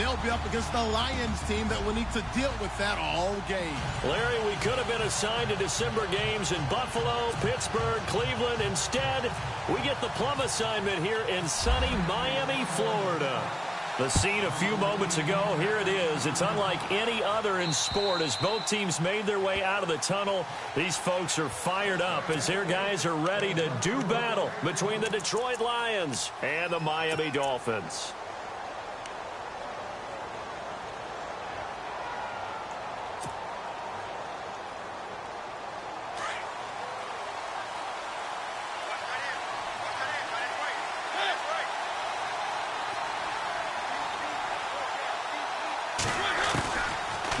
they'll be up against the Lions team that will need to deal with that all game. Larry, we could have been assigned to December games in Buffalo, Pittsburgh, Cleveland. Instead, we get the plum assignment here in sunny Miami, Florida. The scene a few moments ago, here it is. It's unlike any other in sport as both teams made their way out of the tunnel. These folks are fired up as their guys are ready to do battle between the Detroit Lions and the Miami Dolphins.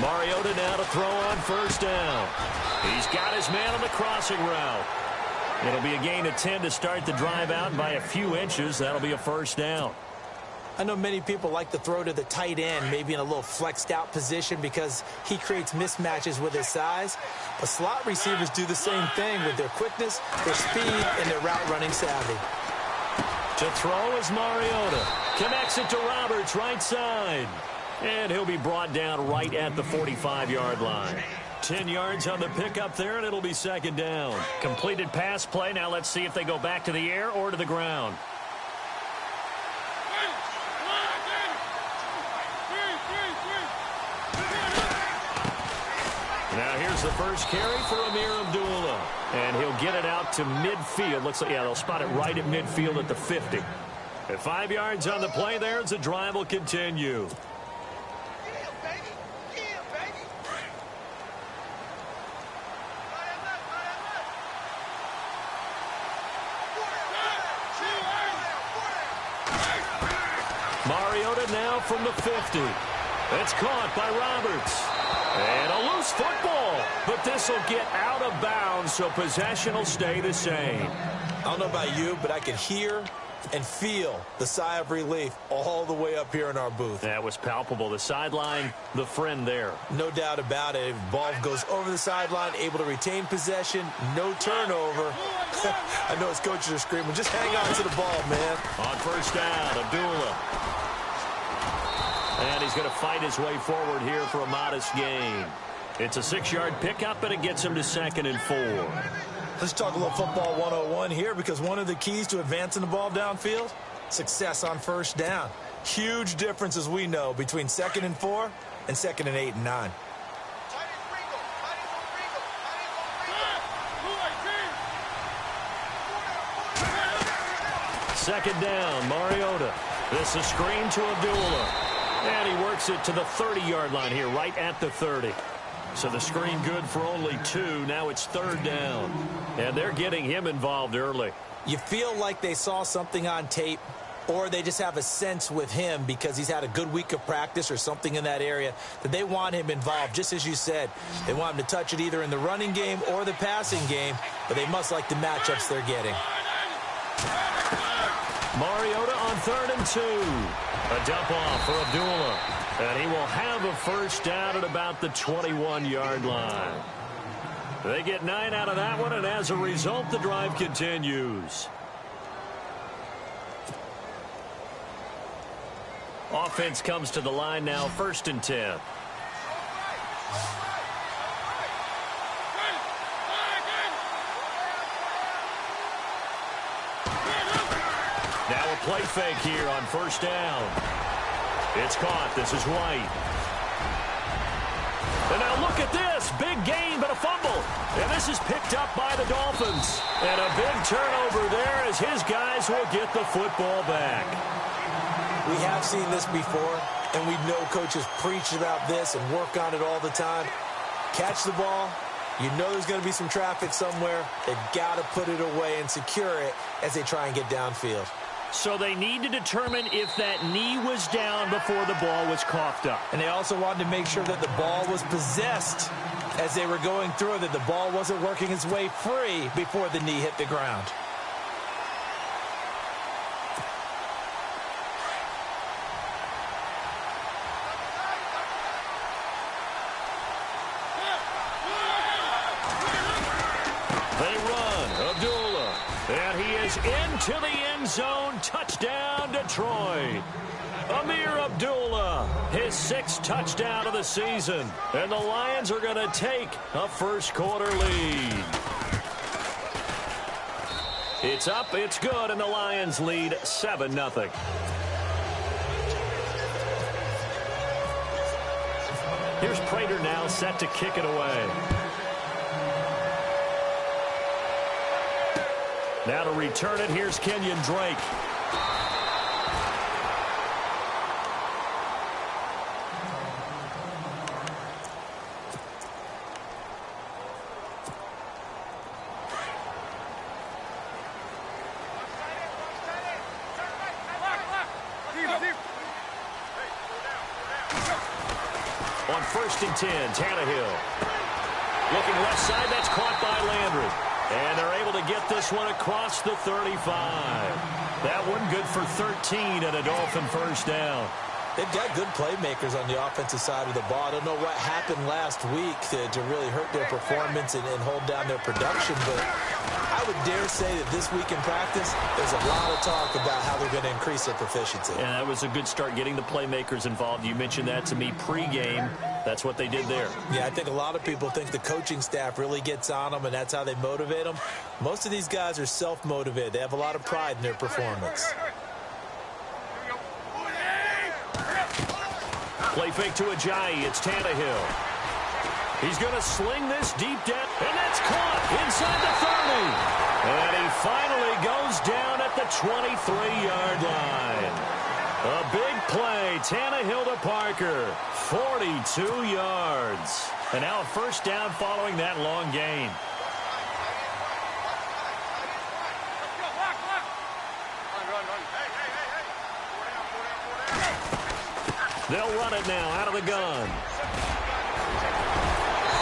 Mariota now to throw on first down. He's got his man on the crossing route. It'll be a gain of 10 to start the drive out by a few inches. That'll be a first down. I know many people like to throw to the tight end, maybe in a little flexed out position because he creates mismatches with his size. But slot receivers do the same thing with their quickness, their speed, and their route running savvy. To throw is Mariota. Connects it to Roberts, right side. And he'll be brought down right at the 45-yard line. 10 yards on the pickup there, and it'll be second down. Completed pass play. Now let's see if they go back to the air or to the ground. Now here's the first carry for Amir Abdullah. And he'll get it out to midfield. Looks like, yeah, they'll spot it right at midfield at the 50. At 5 yards on the play there, as the drive will continue. Mariota now from the 50. It's caught by Roberts. And a loose football. But this will get out of bounds, so possession will stay the same. I don't know about you, but I can hear and feel the sigh of relief all the way up here in our booth. That was palpable. The sideline, the friend there. No doubt about it. If the ball goes over the sideline, able to retain possession, no turnover. I know his coaches are screaming, just hang on to the ball, man. On first down, Abdullah. And he's going to fight his way forward here for a modest gain. It's a 6-yard pickup, and it gets him to 2nd and 4. Let's talk a little football 101 here, because one of the keys to advancing the ball downfield, success on first down. Huge difference, as we know, between 2nd and 4 and 2nd and 8 and 9. Second down, Mariota. This is screen to Abdullah. And he works it to the 30-yard line here, right at the 30. So the screen good for only 2. Now it's 3rd down. And they're getting him involved early. You feel like they saw something on tape, or they just have a sense with him because he's had a good week of practice or something in that area that they want him involved. Just as you said, they want him to touch it either in the running game or the passing game, but they must like the matchups they're getting. Mariota on 3rd and 2. A dump off for Abdullah. And he will have a first down at about the 21-yard line. They get 9 out of that one, and as a result, the drive continues. Offense comes to the line now, 1st and 10. Now a play fake here on first down. It's caught. This is White. And now look at this. Big gain, but a fumble. And this is picked up by the Dolphins. And a big turnover there as his guys will get the football back. We have seen this before, and we know coaches preach about this and work on it all the time. Catch the ball. You know there's going to be some traffic somewhere. They've got to put it away and secure it as they try and get downfield. So they need to determine if that knee was down before the ball was coughed up. And they also wanted to make sure that the ball was possessed as they were going through, that the ball wasn't working its way free before the knee hit the ground. into the end zone. Touchdown, Detroit. Amir Abdullah, his 6th touchdown of the season. And the Lions are going to take a first-quarter lead. It's up, it's good, and the Lions lead 7-0. Here's Prater now set to kick it away. Now to return it, here's Kenyon Drake. On 1st and 10, Tannehill. Looking left side, that's caught by Landry. And they're able to get this one across the 35. That one good for 13 and a Dolphin first down. They've got good playmakers on the offensive side of the ball. I don't know what happened last week to really hurt their performance and hold down their production, but I would dare say that this week in practice, there's a lot of talk about how they're going to increase their proficiency. And that was a good start, getting the playmakers involved. You mentioned that to me pregame. That's what they did there. Yeah, I think a lot of people think the coaching staff really gets on them, and that's how they motivate them. Most of these guys are self-motivated. They have a lot of pride in their performance. Play fake to Ajayi. It's Tannehill. He's going to sling this deep down, and that's caught inside the 30. And he finally goes down at the 23-yard line. A big play. Tannehill to Parker. 42 yards. And now a first down following that long gain. They'll run it now out of the gun.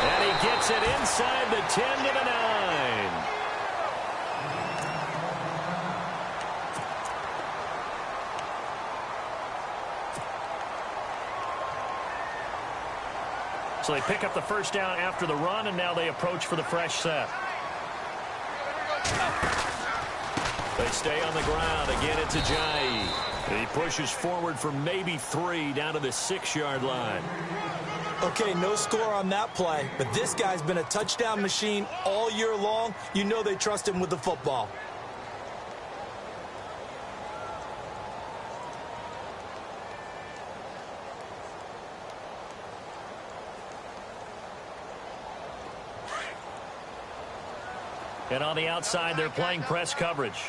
And he gets it inside the 10 to the 9. So they pick up the first down after the run, and now they approach for the fresh set. They stay on the ground. Again, it's Ajayi. He pushes forward for maybe 3 down to the 6-yard line. Okay, no score on that play, but this guy's been a touchdown machine all year long. You know they trust him with the football. And on the outside, they're playing press coverage.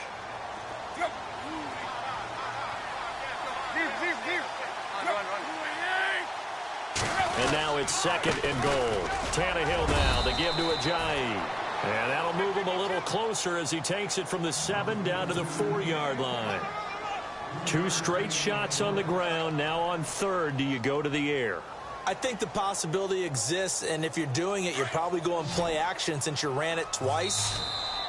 And now it's 2nd and goal. Tannehill now to give to Ajayi. And that'll move him a little closer as he takes it from the 7 down to the 4-yard line. 2 straight shots on the ground. Now on 3rd, do you go to the air? I think the possibility exists, and if you're doing it, you're probably going play action since you ran it twice.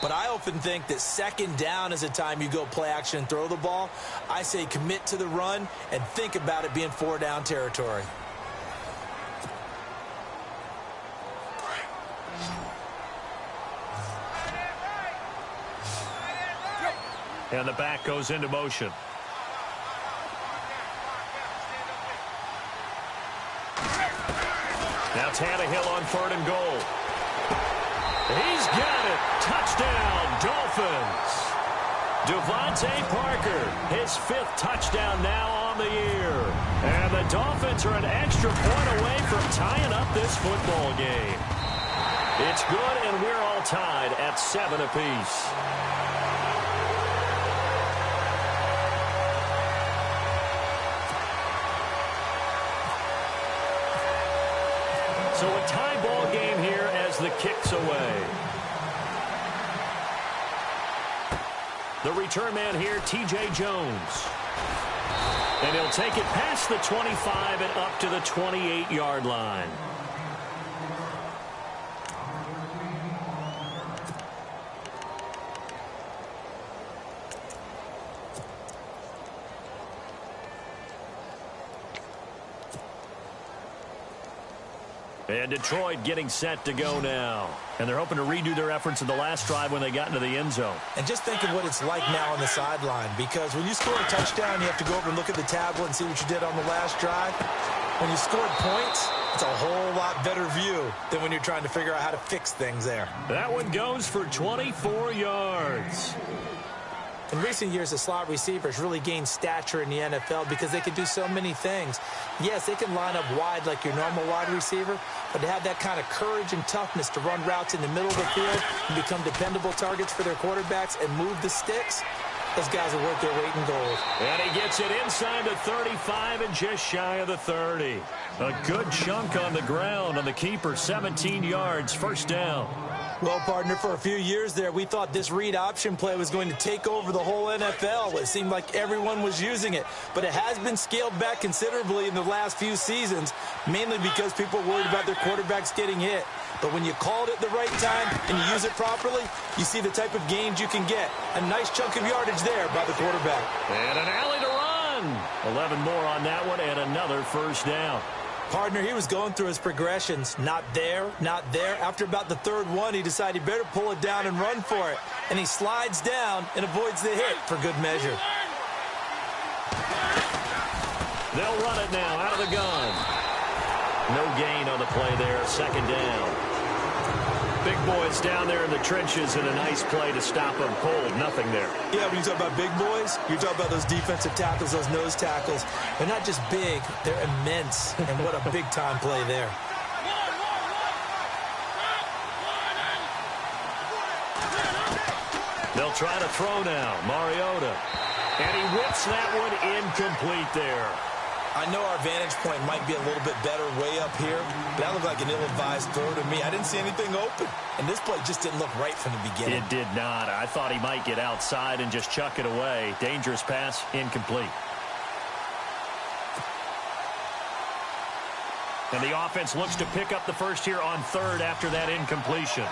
But I often think that 2nd down is the time you go play action and throw the ball. I say commit to the run and think about it being 4-down territory. And the back goes into motion. Now Tannehill on 3rd and goal. He's got it. Touchdown, Dolphins. Devontae Parker, his 5th touchdown now on the year. And the Dolphins are an extra point away from tying up this football game. It's good, and we're all tied at 7 apiece. So a tie ball game here as the kick's away. The return man here, T.J. Jones. And he'll take it past the 25 and up to the 28-yard line. And Detroit getting set to go now. And they're hoping to redo their efforts in the last drive when they got into the end zone. And just think of what it's like now on the sideline, because when you score a touchdown, you have to go over and look at the tablet and see what you did on the last drive. When you scored points, it's a whole lot better view than when you're trying to figure out how to fix things there. That one goes for 24 yards. In recent years, the slot receivers really gained stature in the NFL because they can do so many things. Yes, they can line up wide like your normal wide receiver, but to have that kind of courage and toughness to run routes in the middle of the field and become dependable targets for their quarterbacks and move the sticks, those guys are worth their weight in gold. And he gets it inside the 35 and just shy of the 30. A good chunk on the ground on the keeper, 17 yards, first down. Well, partner, for a few years there, we thought this read option play was going to take over the whole NFL. It seemed like everyone was using it, but it has been scaled back considerably in the last few seasons, mainly because people are worried about their quarterbacks getting hit. But when you call it at the right time and you use it properly, you see the type of gains you can get. A nice chunk of yardage there by the quarterback. And an alley to run. 11 more on that one and another first down. Partner, he was going through his progressions. Not there, not there. After about the third one, he decided he better pull it down and run for it. And he slides down and avoids the hit for good measure. They'll run it now out of the gun. No gain on the play there, second down. Big boys down there in the trenches and a nice play to stop them cold. Nothing there. Yeah, when you talk about big boys, you're talking about those defensive tackles, those nose tackles. They're not just big, they're immense. And what a big-time play there. They'll try to throw now. Mariota. And he whips that one incomplete there. I know our vantage point might be a little bit better way up here, but that looked like an ill-advised throw to me. I didn't see anything open, and this play just didn't look right from the beginning. It did not. I thought he might get outside and just chuck it away. Dangerous pass, incomplete. And the offense looks to pick up the first here on third after that incompletion.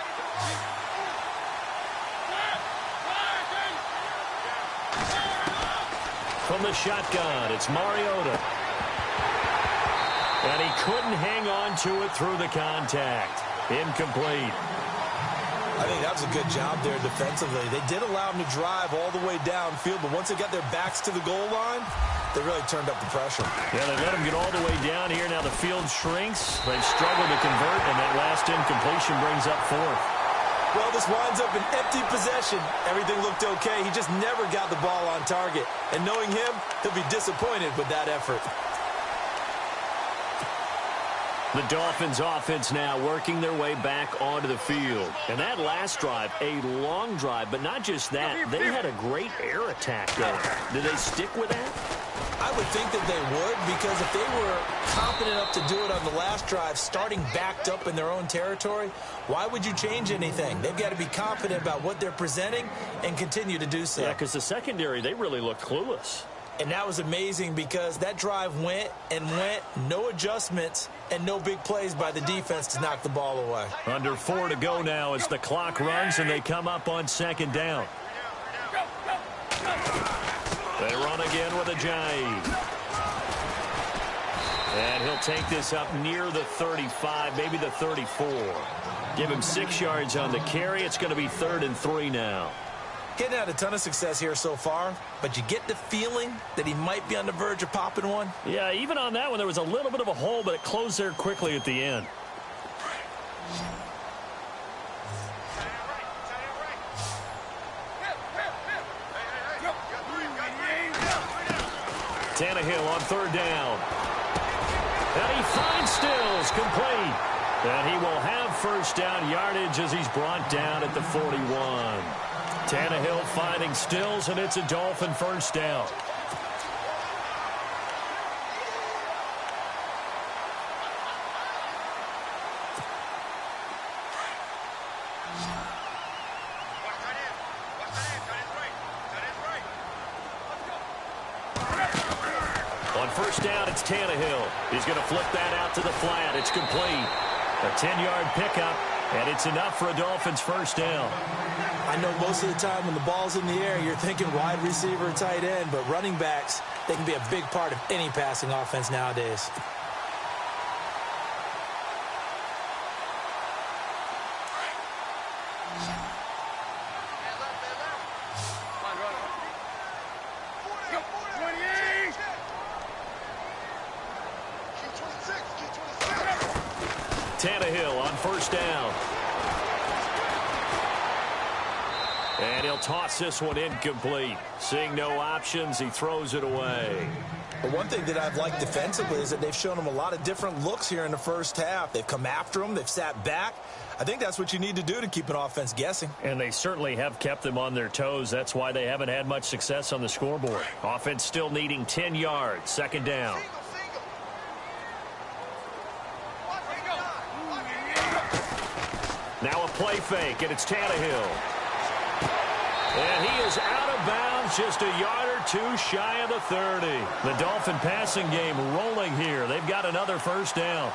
From the shotgun, it's Mariota. And he couldn't hang on to it through the contact. Incomplete. I think that was a good job there defensively. They did allow him to drive all the way downfield, but once they got their backs to the goal line, they really turned up the pressure. Yeah, they let him get all the way down here. Now the field shrinks. They've struggled to convert, and that last incompletion brings up fourth. Well, this winds up an empty possession. Everything looked okay. He just never got the ball on target. And knowing him, he'll be disappointed with that effort. The Dolphins offense now working their way back onto the field. And that last drive, a long drive, but not just that. They had a great air attack going. Did they stick with that? I would think that they would, because if they were confident enough to do it on the last drive, starting backed up in their own territory, why would you change anything? They've got to be confident about what they're presenting and continue to do so. Yeah, because the secondary, they really looked clueless. And that was amazing because that drive went and went, no adjustments, and no big plays by the defense to knock the ball away. Under 4 to go now as the clock runs and they come up on second down. They run again with Ajayi. And he'll take this up near the 35, maybe the 34. Give him 6 yards on the carry. It's going to be 3rd and 3 now. Getting had a ton of success here so far, but you get the feeling that he might be on the verge of popping one. Yeah, even on that one, there was a little bit of a hole, but it closed there quickly at the end. Tannehill on 3rd down. And he finds Stills, complete. And he will have first down yardage as he's brought down at the 41. Tannehill finding Stills, and it's a Dolphin first down. On first down, it's Tannehill. He's going to flip that out to the flat. It's complete. A 10-yard pickup, and it's enough for a Dolphins first down. I know most of the time when the ball's in the air, you're thinking wide receiver, tight end, but running backs, they can be a big part of any passing offense nowadays. Tannehill on first down. And he'll toss this one incomplete. Seeing no options, he throws it away. But one thing that I've liked defensively is that they've shown him a lot of different looks here in the first half. They've come after him. They've sat back. I think that's what you need to do to keep an offense guessing. And they certainly have kept them on their toes. That's why they haven't had much success on the scoreboard. Offense still needing 10 yards. Second down. Now a play fake, and it's Tannehill. And he is out of bounds, just a yard or two shy of the 30. The Dolphin passing game rolling here. They've got another first down.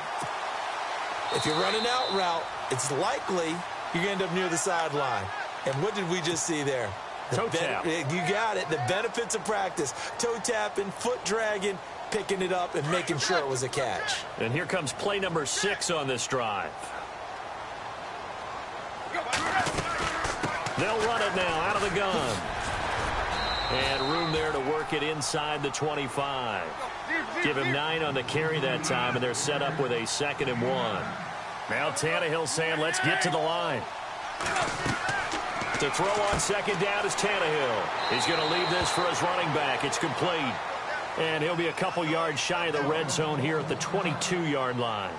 If you're running out route, it's likely you're going to end up near the sideline. And what did we just see there? Toe tap. You got it. The benefits of practice. Toe tapping, foot dragging, picking it up, and making sure it was a catch. And here comes play number 6 on this drive. They'll run it now out of the gun. And room there to work it inside the 25. Give him 9 on the carry that time, and they're set up with a 2nd and 1. Now Tannehill saying, let's get to the line. To throw on second down is Tannehill. He's going to leave this for his running back. It's complete. And he'll be a couple yards shy of the red zone here at the 22-yard line.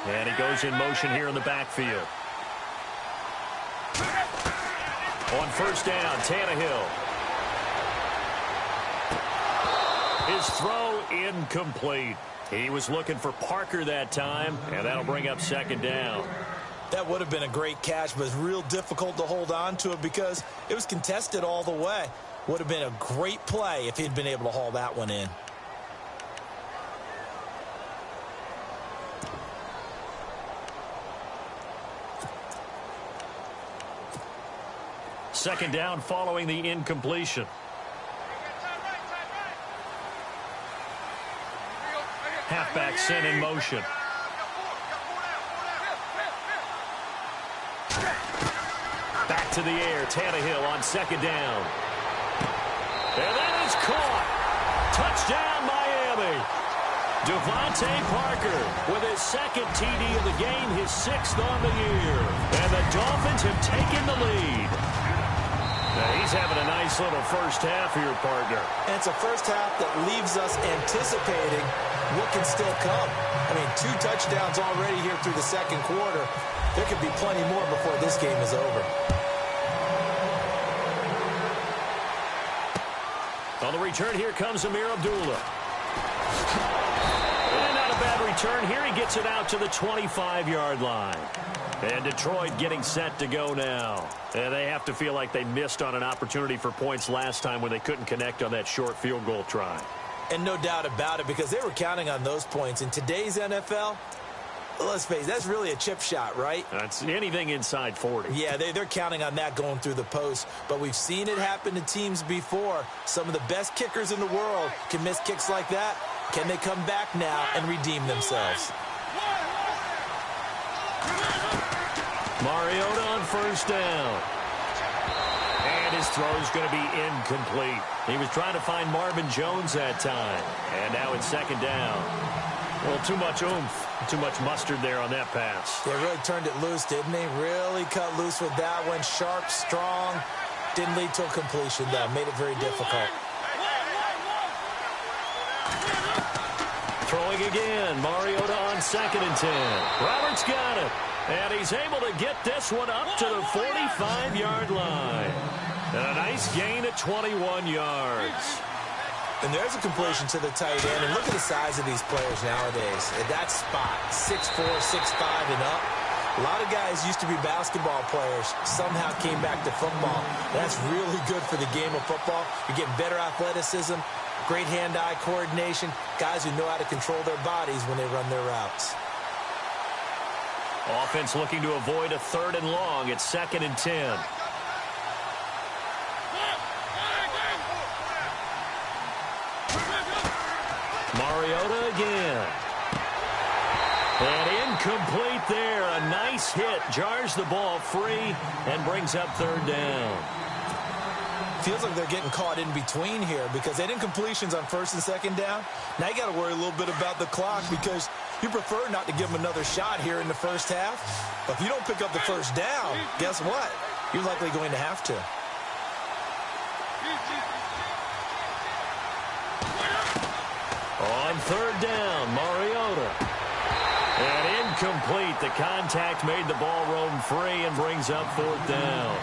And he goes in motion here in the backfield. On first down, Tannehill. His throw incomplete. He was looking for Parker that time, and that'll bring up second down. That would have been a great catch, but it's real difficult to hold on to it because it was contested all the way. Would have been a great play if he'd been able to haul that one in. Second down following the incompletion. Halfback sent in motion. Back to the air. Tannehill on second down. And that is caught. Touchdown, Miami. Devontae Parker with his second TD of the game, his 6th on the year. And the Dolphins have taken the lead. Now he's having a nice little first half here, partner. And it's a first half that leaves us anticipating what can still come. I mean, 2 touchdowns already here through the second quarter. There could be plenty more before this game is over. On the return, here comes Amir Abdullah. And not a bad return here. He gets it out to the 25-yard line. And Detroit getting set to go now. And they have to feel like they missed on an opportunity for points last time when they couldn't connect on that short field goal try. And no doubt about it, because they were counting on those points. In today's NFL, let's face it, that's really a chip shot, right? That's anything inside 40. Yeah, they're counting on that going through the post. But we've seen it happen to teams before. Some of the best kickers in the world can miss kicks like that. Can they come back now and redeem themselves? Mariota on first down. And his throw's going to be incomplete. He was trying to find Marvin Jones that time. And now it's second down. Well, too much oomph, too much mustard there on that pass. They really turned it loose, didn't they? Really cut loose with that one. Sharp, strong. Didn't lead to a completion, though. Made it very difficult. Throwing again. Mariota on second and 10. Roberts got it. And he's able to get this one up to the 45-yard line. And a nice gain at 21 yards. And there's a completion to the tight end. And look at the size of these players nowadays. At that spot, 6'4", 6'5", and up. A lot of guys used to be basketball players, somehow came back to football. That's really good for the game of football. You're getting better athleticism, great hand-eye coordination, guys who know how to control their bodies when they run their routes. Offense looking to avoid a 3rd and long. It's 2nd and 10. Mariota again. And incomplete there. A nice hit. Jars the ball free and brings up third down. Feels like they're getting caught in between here because they didn't completions on first and second down. Now you got to worry a little bit about the clock because you prefer not to give them another shot here in the first half. But if you don't pick up the first down, guess what? You're likely going to have to. On third down, Mariota. And incomplete. The contact made the ball roam free and brings up fourth down.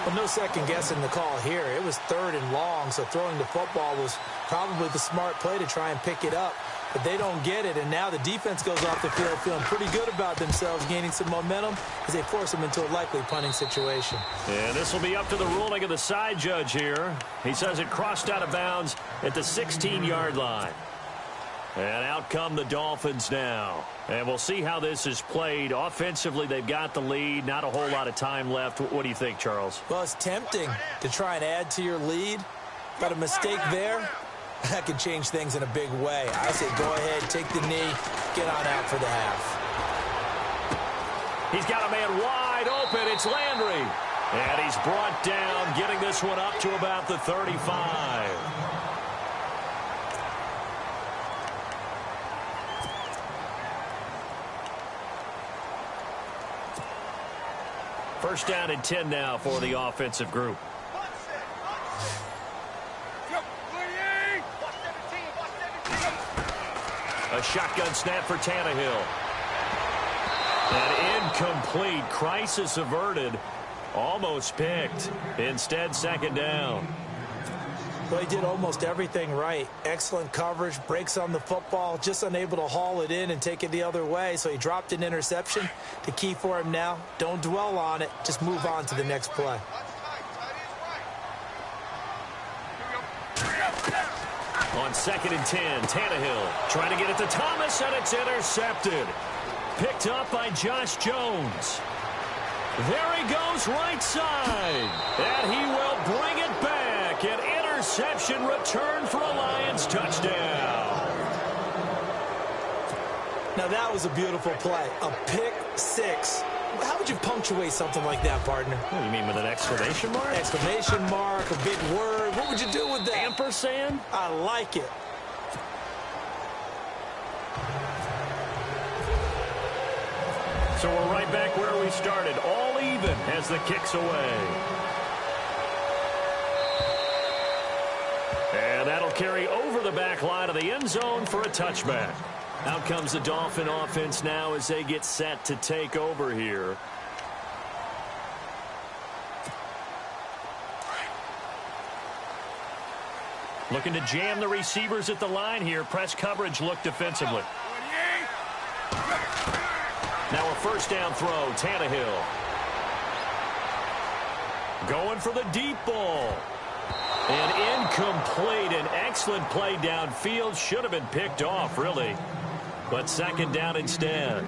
Well, no second guessing the call here. It was third and long, so throwing the football was probably the smart play to try and pick it up. But they don't get it, and now the defense goes off the field feeling pretty good about themselves, gaining some momentum as they force them into a likely punting situation. And this will be up to the ruling of the side judge here. He says it crossed out of bounds at the 16-yard line. And out come the Dolphins now. And we'll see how this is played. Offensively, they've got the lead. Not a whole lot of time left. What do you think, Charles? Well, it's tempting to try and add to your lead, but a mistake there, that could change things in a big way. I say go ahead, take the knee, get on out for the half. He's got a man wide open. It's Landry. And he's brought down, getting this one up to about the 35. First down and 10 now for the offensive group. A shotgun snap for Tannehill. And incomplete. Crisis averted. Almost picked. Instead, second down. Well, he did almost everything right. Excellent coverage, breaks on the football, just unable to haul it in and take it the other way. So he dropped an interception. The key for him now, don't dwell on it. Just move on to the next play. On second and 10, Tannehill trying to get it to Thomas, and it's intercepted. Picked up by Josh Jones. There he goes right side. And he will bring it back. An interception return for a Lions touchdown. Now that was a beautiful play. A pick six. How would you punctuate something like that, partner? What do you mean, with an exclamation mark? Exclamation mark, a big word. What would you do with that? Ampersand? I like it. So we're right back where we started. All even as the kick's away. And that'll carry over the back line of the end zone for a touchback. Out comes the Dolphin offense now as they get set to take over here. Looking to jam the receivers at the line here. Press coverage look defensively. Now a first down throw, Tannehill. Going for the deep ball. And incomplete. An excellent play downfield. Should have been picked off, really. But second down instead.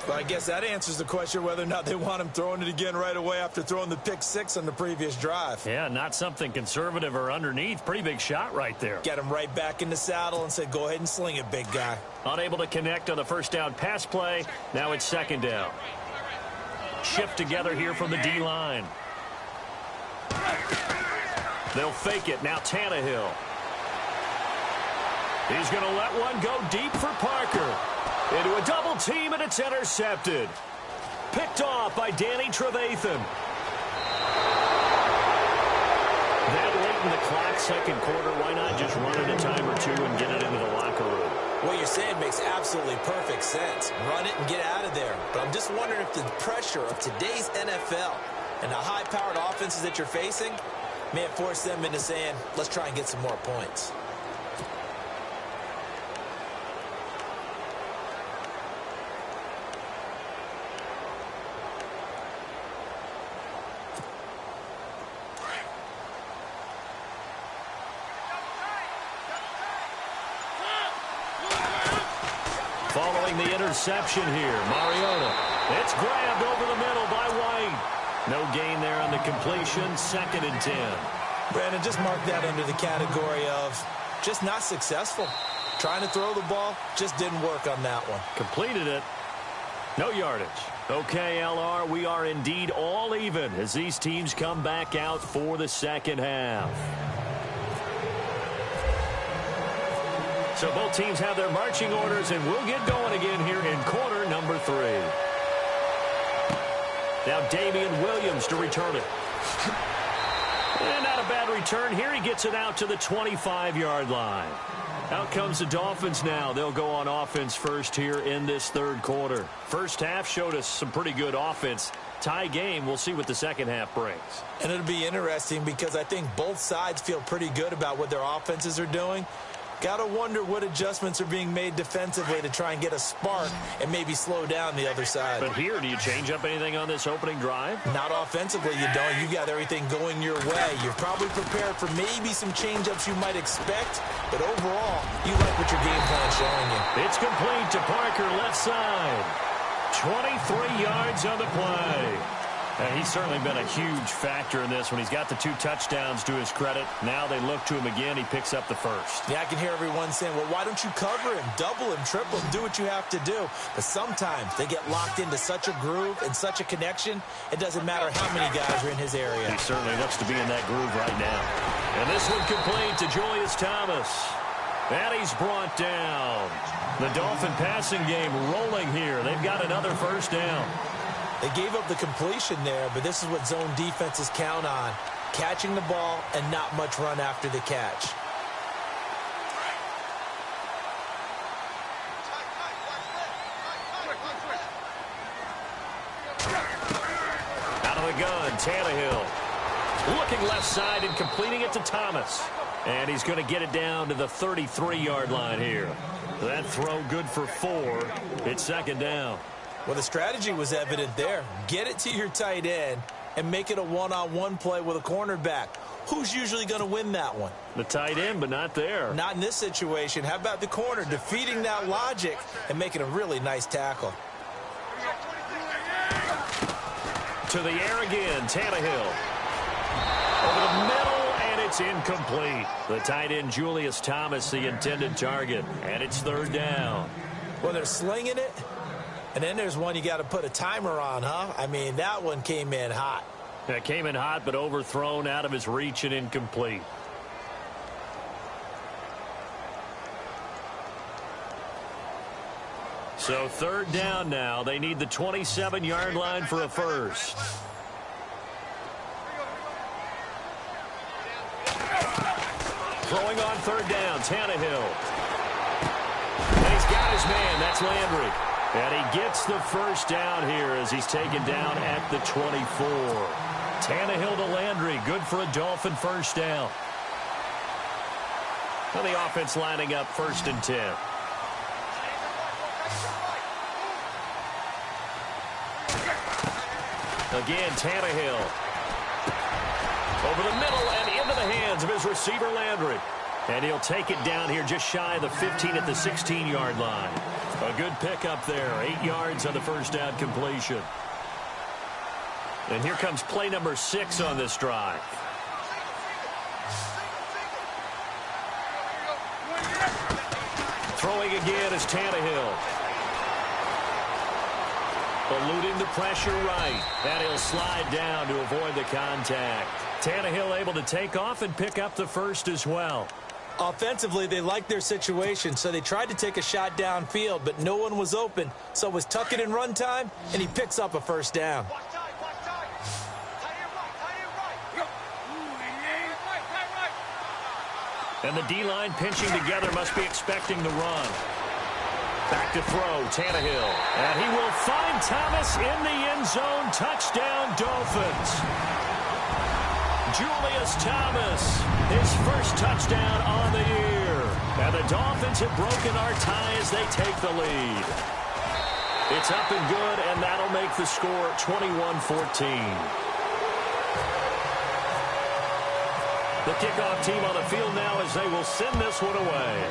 Well, I guess that answers the question whether or not they want him throwing it again right away after throwing the pick six on the previous drive. Yeah, not something conservative or underneath. Pretty big shot right there. Get him right back in the saddle and said, go ahead and sling it, big guy. Unable to connect on the first down pass play. Now it's second down. Shift together here from the D-line. They'll fake it. Now Tannehill. He's going to let one go deep for Parker. Into a double team, and it's intercepted. Picked off by Danny Trevathan. That late in the clock, second quarter, why not just run it a time or two and get it into the locker room? What you're saying makes absolutely perfect sense. Run it and get out of there. But I'm just wondering if the pressure of today's NFL and the high-powered offenses that you're facing may have forced them into saying, let's try and get some more points. Following the interception here, Mariota. It's grabbed over the middle by White. No gain there on the completion, second and 10. Brandon, just mark that under the category of just not successful. Trying to throw the ball, just didn't work on that one. Completed it. No yardage. Okay, LR, we are indeed all even as these teams come back out for the second half. So both teams have their marching orders, and we'll get going again here in quarter number 3. Now Damian Williams to return it. And not a bad return here. He gets it out to the 25-yard line. Out comes the Dolphins now. They'll go on offense first here in this third quarter. First half showed us some pretty good offense. Tie game. We'll see what the second half brings. And it'll be interesting because I think both sides feel pretty good about what their offenses are doing. Got to wonder what adjustments are being made defensively to try and get a spark and maybe slow down the other side. But here, do you change up anything on this opening drive? Not offensively, you don't. You got everything going your way. You're probably prepared for maybe some change-ups you might expect, but overall, you like what your game plan's showing you. It's complete to Parker, left side. 23 yards on the play. He's certainly been a huge factor in this when he's got the 2 touchdowns to his credit. Now they look to him again. He picks up the first. Yeah, I can hear everyone saying, well, why don't you cover him, double him, triple him, do what you have to do. But sometimes they get locked into such a groove and such a connection, it doesn't matter how many guys are in his area. He certainly looks to be in that groove right now. And this one complete to Julius Thomas. And he's brought down. The Dolphin passing game rolling here. They've got another first down. They gave up the completion there, but this is what zone defenses count on. Catching the ball and not much run after the catch. Out of the gun, Tannehill. Looking left side and completing it to Thomas. And he's going to get it down to the 33-yard line here. That throw good for 4. It's second down. Well, the strategy was evident there. Get it to your tight end and make it a one-on-one play with a cornerback. Who's usually going to win that one? The tight end, but not there. Not in this situation. How about the corner defeating that logic and making a really nice tackle? To the air again, Tannehill. Over the middle, and it's incomplete. The tight end, Julius Thomas, the intended target, and it's third down. Well, they're slinging it. And then there's one you got to put a timer on, huh? I mean, that one came in hot. That came in hot, but overthrown, out of his reach, and incomplete. So third down now. They need the 27-yard line for a first. Throwing on third down, Tannehill. And he's got his man. That's Landry. And he gets the first down here as he's taken down at the 24. Tannehill to Landry. Good for a Dolphin first down. Well, the offense lining up 1st and 10. Again, Tannehill. Over the middle and into the hands of his receiver, Landry. And he'll take it down here just shy of the 15 at the 16-yard line. A good pickup there. 8 yards on the first down completion. And here comes play number 6 on this drive. Throwing again is Tannehill. Eluding the pressure right. And he'll slide down to avoid the contact. Tannehill able to take off and pick up the first as well. Offensively, they liked their situation, so they tried to take a shot downfield, but no one was open. So it was tuck it in run time, and he picks up a first down. And the D-line pinching together must be expecting the run. Back to throw, Tannehill. And he will find Thomas in the end zone. Touchdown, Dolphins. Julius Thomas, his first touchdown on the year. And the Dolphins have broken our tie as they take the lead. It's up and good, and that'll make the score 21-14. The kickoff team on the field now as they will send this one away.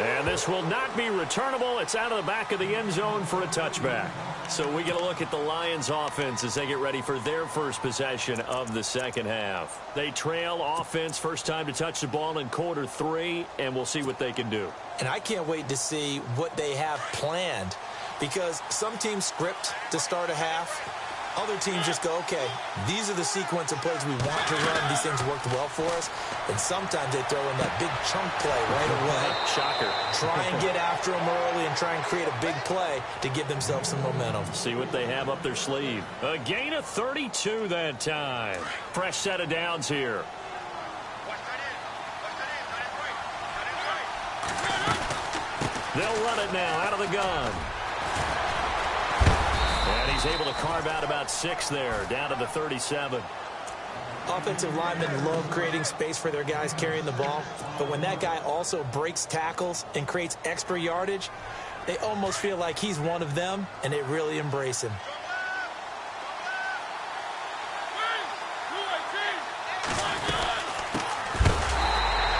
And this will not be returnable. It's out of the back of the end zone for a touchback. So we get a look at the Lions offense as they get ready for their first possession of the second half. They trail offense first time to touch the ball in quarter 3, and we'll see what they can do. And I can't wait to see what they have planned, because some teams script to start a half. Other teams just go, okay, these are the sequence of plays we want to run. These things worked well for us. And sometimes they throw in that big chunk play right away. Shocker. Try and get after them early and try and create a big play to give themselves some momentum. See what they have up their sleeve. A gain of 32 that time. Fresh set of downs here. They'll run it now out of the gun. And he's able to carve out about 6 there, down to the 37. Offensive linemen love creating space for their guys carrying the ball, but when that guy also breaks tackles and creates extra yardage, they almost feel like he's one of them, and they really embrace him.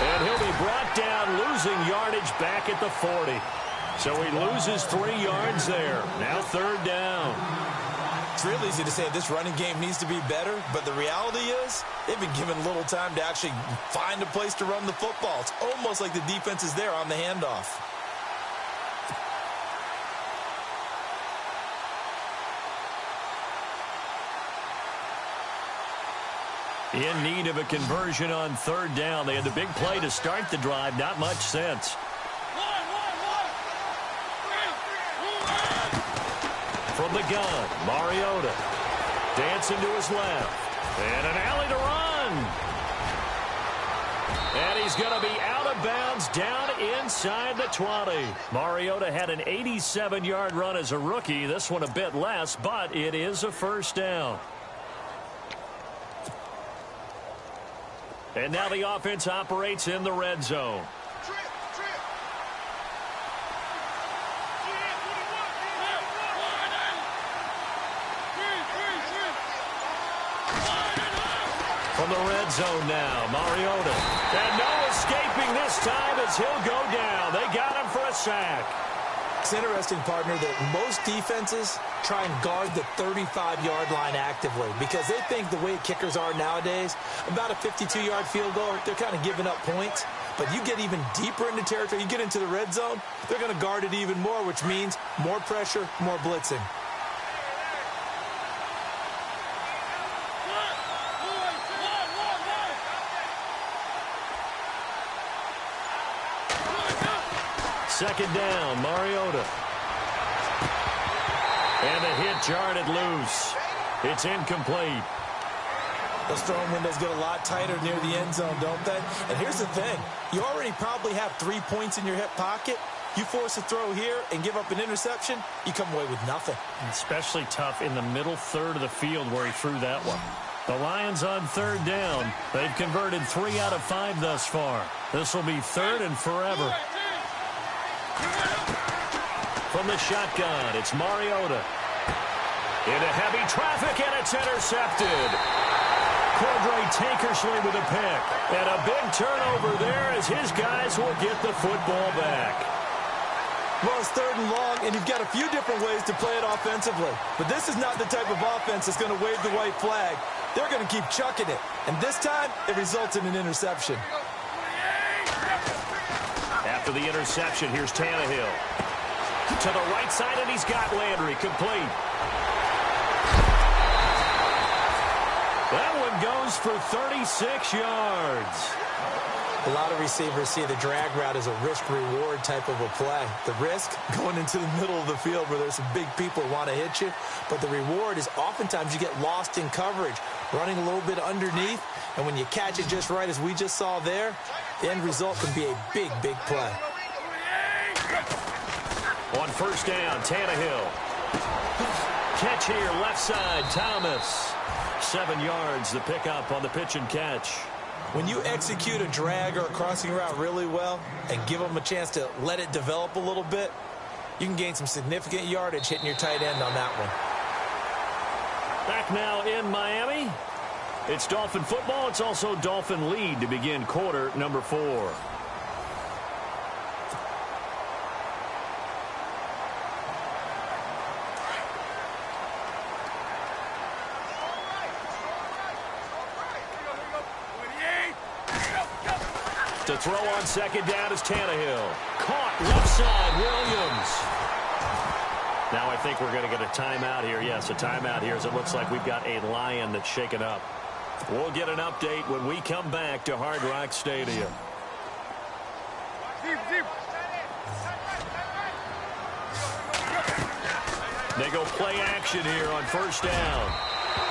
And he'll be brought down, losing yardage back at the 40. So he loses 3 yards there. Now 3rd down. It's real easy to say this running game needs to be better, but the reality is they've been given little time to actually find a place to run the football. It's almost like the defense is there on the handoff. In need of a conversion on 3rd down. They had the big play to start the drive. Not much sense. From the gun, Mariota dancing to his left. And an alley to run. And he's going to be out of bounds down inside the 20. Mariota had an 87-yard run as a rookie. This one a bit less, but it is a first down. And now the offense operates in the red zone. From the red zone now, Mariota. And no escaping this time as he'll go down. They got him for a sack. It's interesting, partner, that most defenses try and guard the 35-yard line actively because they think the way kickers are nowadays, about a 52-yard field goal, they're kind of giving up points. But you get even deeper into territory, you get into the red zone, they're going to guard it even more, which means more pressure, more blitzing. Second down, Mariota. And the hit jarred loose. It's incomplete. Those throwing windows get a lot tighter near the end zone, don't they? And here's the thing. You already probably have 3 points in your hip pocket. You force a throw here and give up an interception, you come away with nothing. Especially tough in the middle third of the field where he threw that one. The Lions on 3rd down. They've converted 3 out of 5 thus far. This will be 3rd and forever. From the shotgun, it's Mariota. Into heavy traffic, and it's intercepted. Cordray Tankersley with a pick. And a big turnover there as his guys will get the football back. Well, it's 3rd and long, and you've got a few different ways to play it offensively. But this is not the type of offense that's going to wave the white flag. They're going to keep chucking it. And this time, it results in an interception. After the interception, here's Tannehill. To the right side, and he's got Landry complete. That one goes for 36 yards. A lot of receivers see the drag route as a risk-reward type of a play. The risk, going into the middle of the field where there's some big people who want to hit you. But the reward is oftentimes you get lost in coverage, running a little bit underneath. And when you catch it just right, as we just saw there, the end result can be a big, big play. On 1st down, Tannehill. Catch here, left side, Thomas. 7 yards, the pickup on the pitch and catch. When you execute a drag or a crossing route really well and give them a chance to let it develop a little bit, you can gain some significant yardage hitting your tight end on that one. Back now in Miami. It's Dolphin football. It's also Dolphin lead to begin quarter number 4. To throw on second down is Tannehill. Caught left side, Williams. Now I think we're going to get a timeout here. Yes, a timeout here as it looks like we've got a Lion that's shaken up. We'll get an update when we come back to Hard Rock Stadium. They go play action here on first down.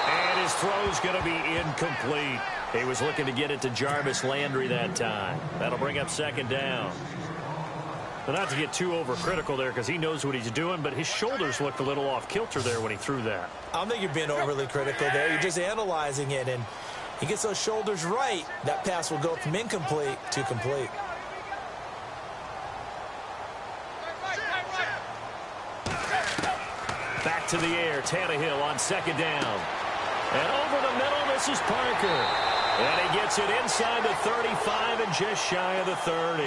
And his throw's going to be incomplete. He was looking to get it to Jarvis Landry that time. That'll bring up second down. But not to get too overcritical there because he knows what he's doing, but his shoulders looked a little off kilter there when he threw that. I don't think you're being overly critical there. You're just analyzing it, and he gets those shoulders right. That pass will go from incomplete to complete. Back to the air, Tannehill on second down. And over the middle, this is Parker. And he gets it inside the 35 and just shy of the 30.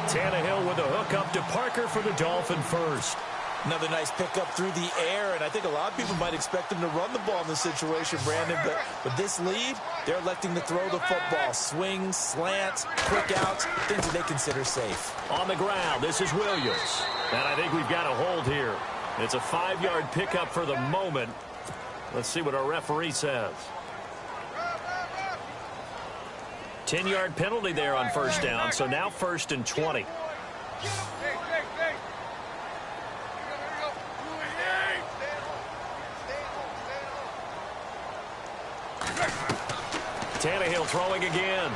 Tannehill with a hook up to Parker for the Dolphin first. Another nice pickup through the air, and I think a lot of people might expect him to run the ball in this situation, Brandon, but with this lead, they're electing to throw the football. Swings, slants, quick outs, things that they consider safe. On the ground, this is Williams. And I think we've got a hold here. It's a 5-yard pickup for the moment. Let's see what our referee says. 10-yard penalty there on first down, so now 1st and 20. Tannehill throwing again.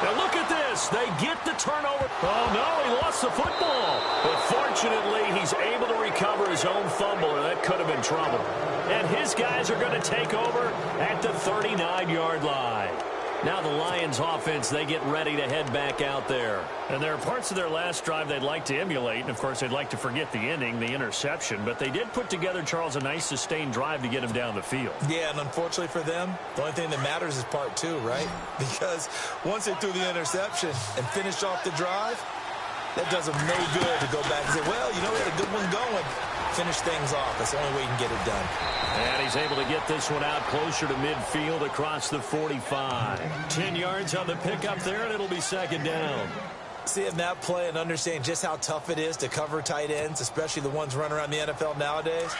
Now look at this. They get the turnover. Oh, no, he lost the football. But fortunately, he's able to recover his own fumble, or that could have been trouble. And his guys are going to take over at the 39-yard line. Now the Lions offense, they get ready to head back out there. And there are parts of their last drive they'd like to emulate. And, of course, they'd like to forget the ending, the interception. But they did put together, Charles, a nice sustained drive to get him down the field. Yeah, and unfortunately for them, the only thing that matters is part 2, right? Because once they threw the interception and finished off the drive, that does them no good to go back and say, well, you know, we had a good one going. Finish things off. That's the only way you can get it done. And he's able to get this one out closer to midfield across the 45. 10 yards on the pickup there, and it'll be second down. Seeing that play and understanding just how tough it is to cover tight ends, especially the ones running around the NFL nowadays,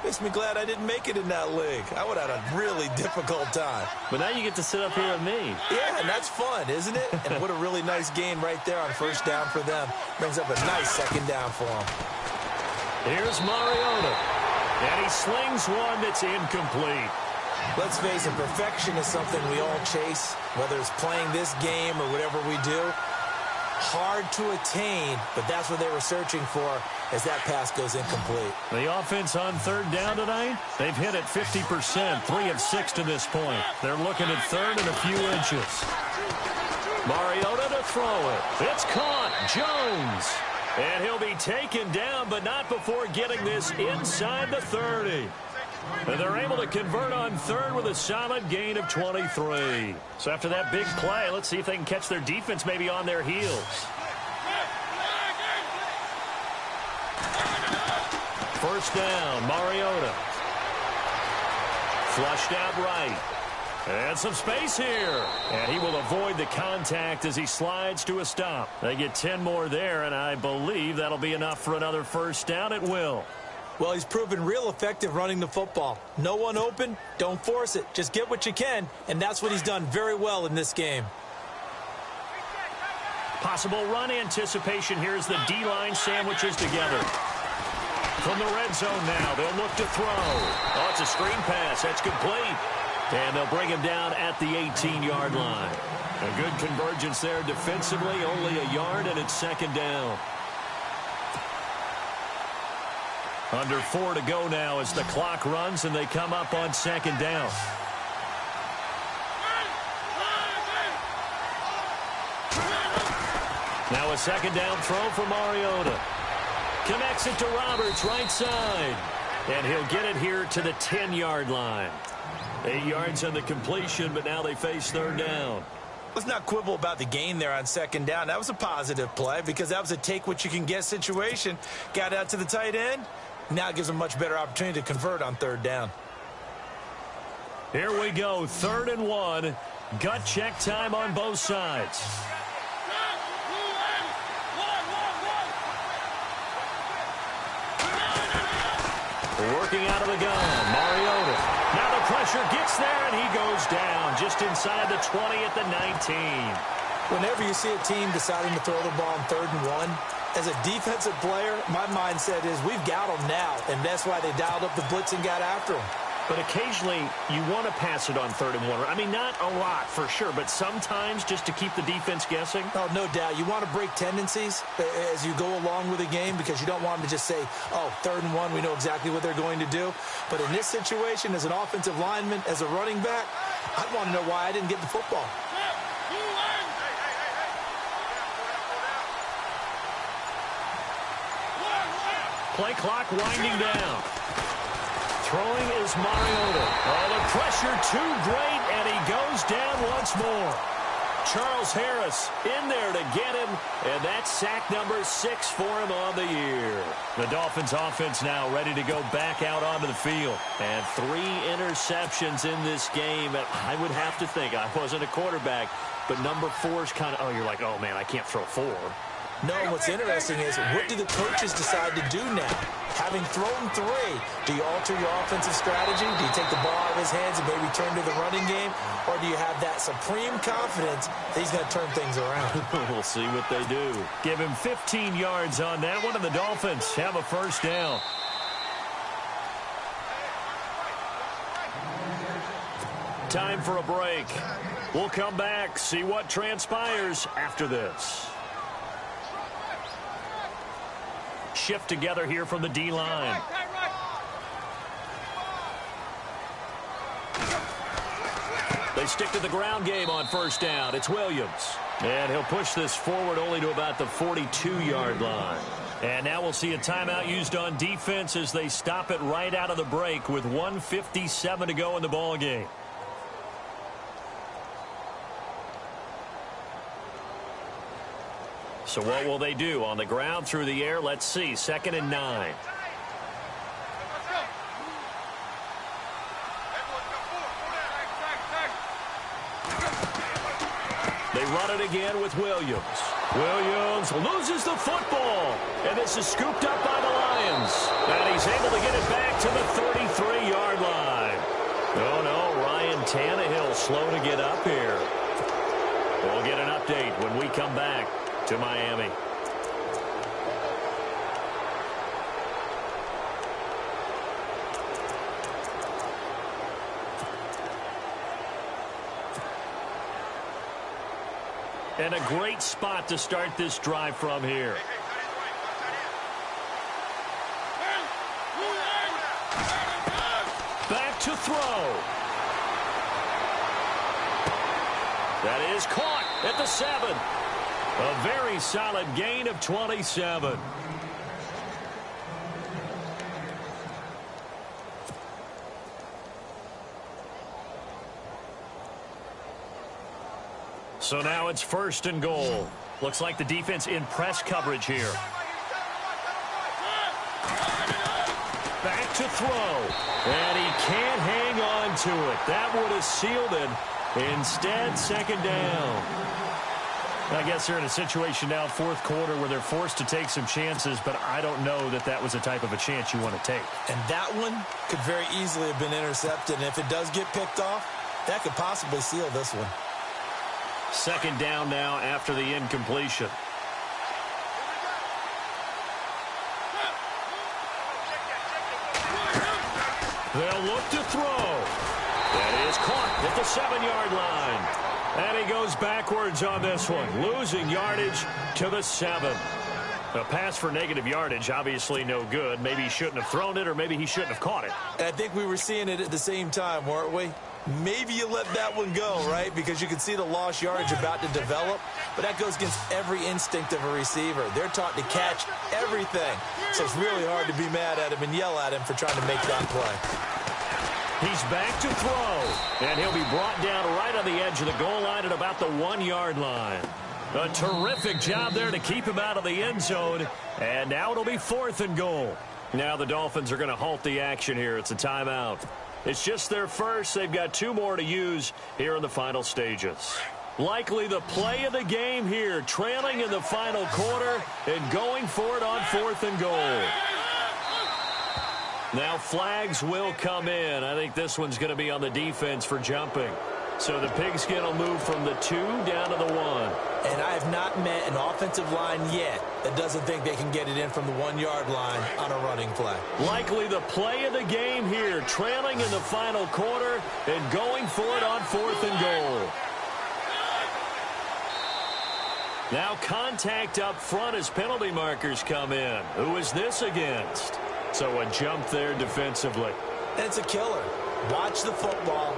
makes me glad I didn't make it in that league. I would have had a really difficult time. But now you get to sit up here with me. Yeah, and that's fun, isn't it? And what a really nice gain right there on first down for them. Brings up a nice second down for them. Here's Mariota. And he slings one that's incomplete. Let's face it, perfection is something we all chase, whether it's playing this game or whatever we do. Hard to attain, but that's what they were searching for as that pass goes incomplete. The offense on third down tonight, they've hit it 50%, 3 of 6 to this point. They're looking at third and a few inches. Mariota to throw it. It's caught. Jones. And he'll be taken down, but not before getting this inside the 30. And they're able to convert on third with a solid gain of 23. So after that big play, let's see if they can catch their defense maybe on their heels. First down, Mariota. Flushed out right. And some space here. And he will avoid the contact as he slides to a stop. They get 10 more there, and I believe that'll be enough for another first down. It will. Well, he's proven real effective running the football. No one open, don't force it. Just get what you can, and that's what he's done very well in this game. Possible run anticipation here as the D-line sandwiches together. From the red zone now, they'll look to throw. Oh, it's a screen pass. That's complete. And they'll bring him down at the 18-yard line. A good convergence there defensively, only a yard, and it's second down. Under 4 to go now as the clock runs and they come up on second down. Now a second down throw for Mariota. Connects it to Roberts, right side. And he'll get it here to the 10-yard line. 8 yards on the completion, but now they face third down. Let's not quibble about the gain there on second down. That was a positive play because that was a take-what-you-can-get situation. Got out to the tight end. Now it gives them a much better opportunity to convert on third down. Here we go, 3rd and 1 Gut check time on both sides. Working out of the gun, Mariota. Now the pressure gets there, and he goes down just inside the 20 at the 19. Whenever you see a team deciding to throw the ball on 3rd and 1, as a defensive player, my mindset is we've got them now, and that's why they dialed up the blitz and got after them. But occasionally, you want to pass it on 3rd and 1. I mean, not a lot, for sure, but sometimes just to keep the defense guessing. Oh, no doubt. You want to break tendencies as you go along with the game because you don't want them to just say, oh, 3rd and 1, we know exactly what they're going to do. But in this situation, as an offensive lineman, as a running back, I'd want to know why I didn't get the football. Play clock winding down. Throwing is Mariota. Oh, the pressure too great, and he goes down once more. Charles Harris in there to get him, and that's sack number 6 for him on the year. The Dolphins offense now ready to go back out onto the field. And 3 interceptions in this game. I would have to think, I wasn't a quarterback, but number 4 is kind of, you're like, oh, man, I can't throw 4. No, what's interesting is what do the coaches decide to do now? Having thrown 3, do you alter your offensive strategy? Do you take the ball out of his hands and maybe turn to the running game? Or do you have that supreme confidence that he's going to turn things around? We'll see what they do. Give him 15 yards on that one, and the Dolphins have a first down. Time for a break. We'll come back, see what transpires after this. Shift together here from the D-line. They stick to the ground game on first down. It's Williams. And he'll push this forward only to about the 42-yard line. And now we'll see a timeout used on defense as they stop it right out of the break with 1:57 to go in the ballgame. So what will they do? On the ground, through the air, let's see. 2nd and 9. They run it again with Williams. Williams loses the football. And this is scooped up by the Lions. And he's able to get it back to the 33-yard line. Oh, no, Ryan Tannehill slow to get up here. We'll get an update when we come back to Miami. And a great spot to start this drive from here. Back to throw. That is caught at the 7. A very solid gain of 27. So now it's 1st and goal. Looks like the defense in press coverage here. Back to throw. And he can't hang on to it. That would have sealed it. Instead, 2nd down. I guess they're in a situation now, 4th quarter, where they're forced to take some chances, but I don't know that that was the type of a chance you want to take. And that one could very easily have been intercepted, and if it does get picked off, that could possibly seal this one. 2nd down now after the incompletion. They'll look to throw. That is caught at the 7-yard line. And he goes backwards on this one, losing yardage to the 7. A pass for negative yardage, obviously no good. Maybe he shouldn't have thrown it, or maybe he shouldn't have caught it. I think we were seeing it at the same time, weren't we? Maybe you let that one go, right? Because you can see the lost yardage about to develop. But that goes against every instinct of a receiver. They're taught to catch everything. So it's really hard to be mad at him and yell at him for trying to make that play. He's back to throw. And he'll be brought down right on the edge of the goal line at about the 1-yard line. A terrific job there to keep him out of the end zone. And now it'll be 4th and goal. Now the Dolphins are going to halt the action here. It's a timeout. It's just their first. They've got 2 more to use here in the final stages. Likely the play of the game here, trailing in the final quarter and going for it on 4th and goal. Now flags will come in. I think this one's going to be on the defense for jumping. So the Pigskin will move from the 2 down to the 1. And I have not met an offensive line yet that doesn't think they can get it in from the 1-yard line on a running play. Likely the play of the game here, trailing in the final quarter and going for it on 4th and goal. Now contact up front as penalty markers come in. Who is this against? So a jump there defensively. And it's a killer. Watch the football.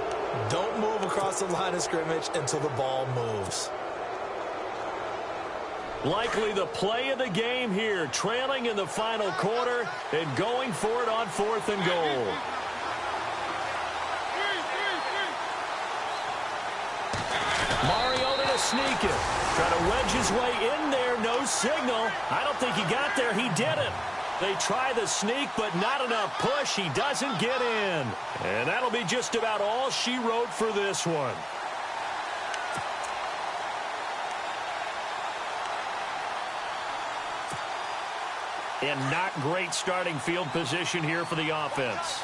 Don't move across the line of scrimmage until the ball moves. Likely the play of the game here, trailing in the final quarter and going for it on 4th and goal. Mariota to sneak it. Try to wedge his way in there. No signal. I don't think he got there. He didn't. They try the sneak, but not enough push. He doesn't get in. And that'll be just about all she wrote for this one. And not great starting field position here for the offense.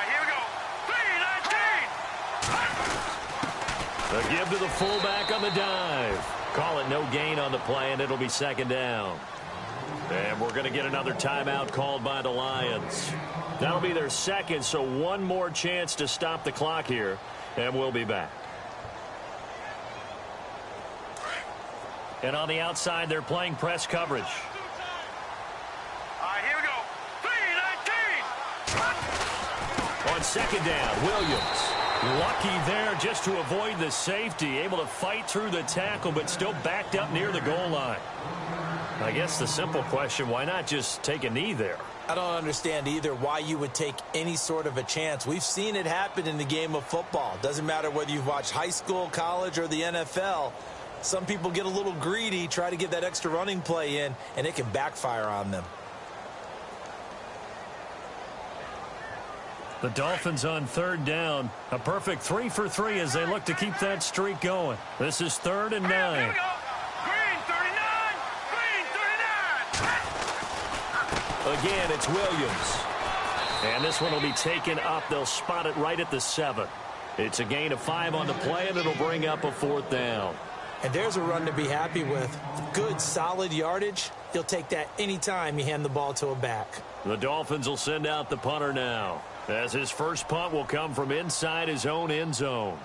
Here we go. 3-19. The give to the fullback on the dive. Call it no gain on the play, and it'll be 2nd down. And we're going to get another timeout called by the Lions. That'll be their 2nd, so 1 more chance to stop the clock here, and we'll be back. And on the outside, they're playing press coverage. Here we go. 3-19. On 2nd down, Williams. Lucky there just to avoid the safety. Able to fight through the tackle, but still backed up near the goal line. I guess the simple question, why not just take a knee there? I don't understand either why you would take any sort of a chance. We've seen it happen in the game of football. Doesn't matter whether you've watched high school, college, or the NFL. Some people get a little greedy, try to get that extra running play in, and it can backfire on them. The Dolphins on 3rd down. A perfect 3 for 3 as they look to keep that streak going. This is 3rd and 9. Here we go. Green 39. Again, it's Williams. And this one will be taken up. They'll spot it right at the 7. It's a gain of 5 on the play, and it'll bring up a 4th down. And there's a run to be happy with. Good, solid yardage. You'll take that anytime you hand the ball to a back. The Dolphins will send out the punter now, as his first punt will come from inside his own end zone.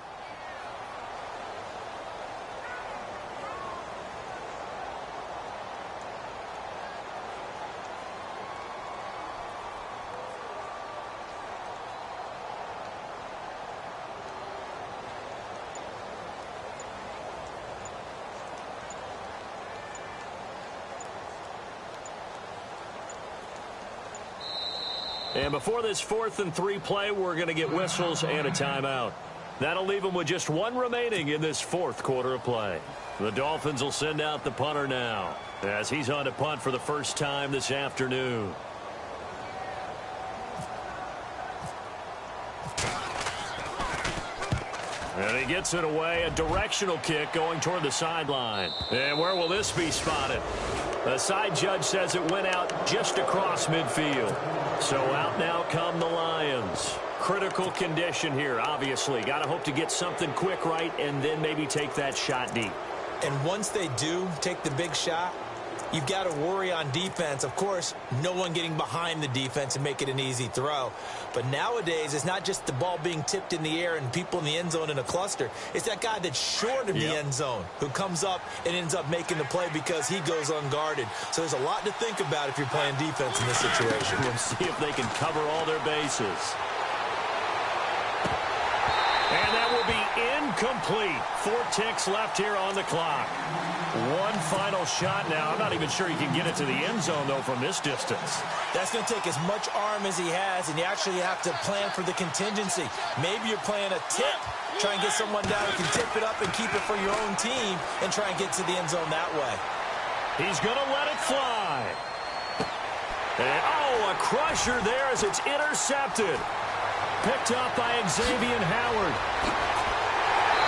And before this 4th and 3 play, we're going to get whistles and a timeout. That'll leave them with just 1 remaining in this 4th quarter of play. The Dolphins will send out the punter now, as he's on to punt for the first time this afternoon. And he gets it away, a directional kick going toward the sideline. And where will this be spotted? The side judge says it went out just across midfield. So out now come the Lions. Critical condition here, obviously. Got to hope to get something quick right and then maybe take that shot deep. And once they do take the big shot, you've got to worry on defense. Of course, no one getting behind the defense and make it an easy throw. But nowadays, it's not just the ball being tipped in the air and people in the end zone in a cluster. It's that guy that's short of the end zone who comes up and ends up making the play because he goes unguarded. So there's a lot to think about if you're playing defense in this situation. We'll see if they can cover all their bases. And that will be incomplete. 4 ticks left here on the clock. One final shot now. I'm not even sure he can get it to the end zone, though, from this distance. That's going to take as much arm as he has, and you actually have to plan for the contingency. Maybe you're playing a tip. Try and get someone down who can tip it up and keep it for your own team and try and get to the end zone that way. He's going to let it fly. And, oh, a a crusher there as it's intercepted. Picked up by Xavier Howard.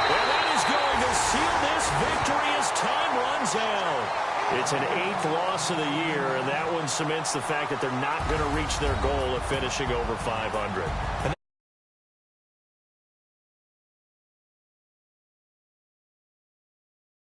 And that is going to seal this victory as time runs out. It's an 8th loss of the year, and that one cements the fact that they're not going to reach their goal of finishing over 500.